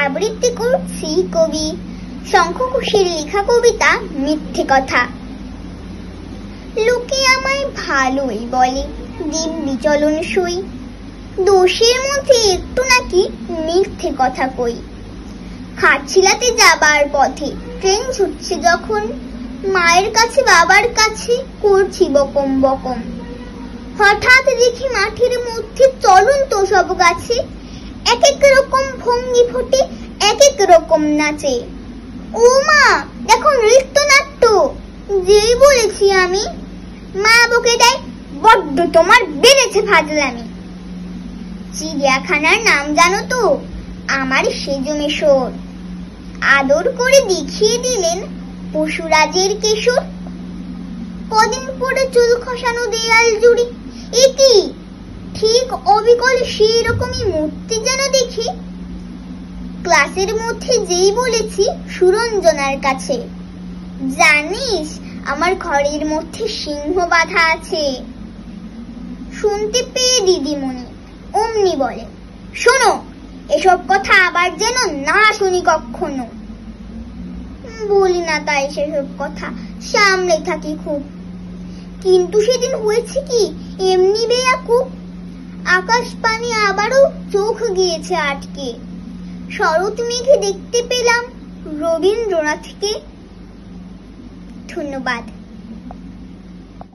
আবৃত্তি করছি কবি শঙ্খ ঘোষের লেখা কবিতা মিথ্যে কথা। লোকে আমায় ভালোই বলে, দিব্যি চলন সই, দোষের মধ্যে একটু নাকি মিথ্যে কথা কই। খাটছিলাতে যাবার পথে ট্রেন ছুটছে যখন, মায়ের কাছে বাবার কাছে করছি বকম বকম। হঠাৎ দেখি মাঠের মধ্যে চলন্ত সব গাছে এক এক রকম ভঙ্গি ফোটে, এক এক রকম নাচে। ও মা, দেখো নৃত্যনাট্য। যেই বলেছি আমি, মা বকে দেয়, বড্ড তোমার বেড়েছে ফাজলামি। চিড়িয়াখানার নাম জানো তো? আমার সেজো মেশর। আদর করে দেখিয়ে দিলেন পশুরাজের কেশর। কদিন পরে চুল খসানো দেয়াল জুড়ি, একি ঠিক অবিকল সেই রকমই মূর্তি যেন দেখি। ক্লাসের মধ্যে যেই বলেছি সুরঞ্জনার কাছে, জানিস আমার ঘরের মধ্যে সিংহ বাঁধা আছে। শুনতে পেয়ে দিদিমণি অমনি বলে, শোনো, এসব কথা আবার যেন না শুনি কখনো। বলি না তাই সেসব কথা, সামলে থাকি খুব। কিন্তু সেদিন হয়েছে কি, এমনি বেয়াকুব। আকাশ পানে আবারও চোখ গিয়েছে আটকে। শরৎ মেঘে দেখতে পেলাম রবীন্দ্রনাথকে। ধন্যবাদ।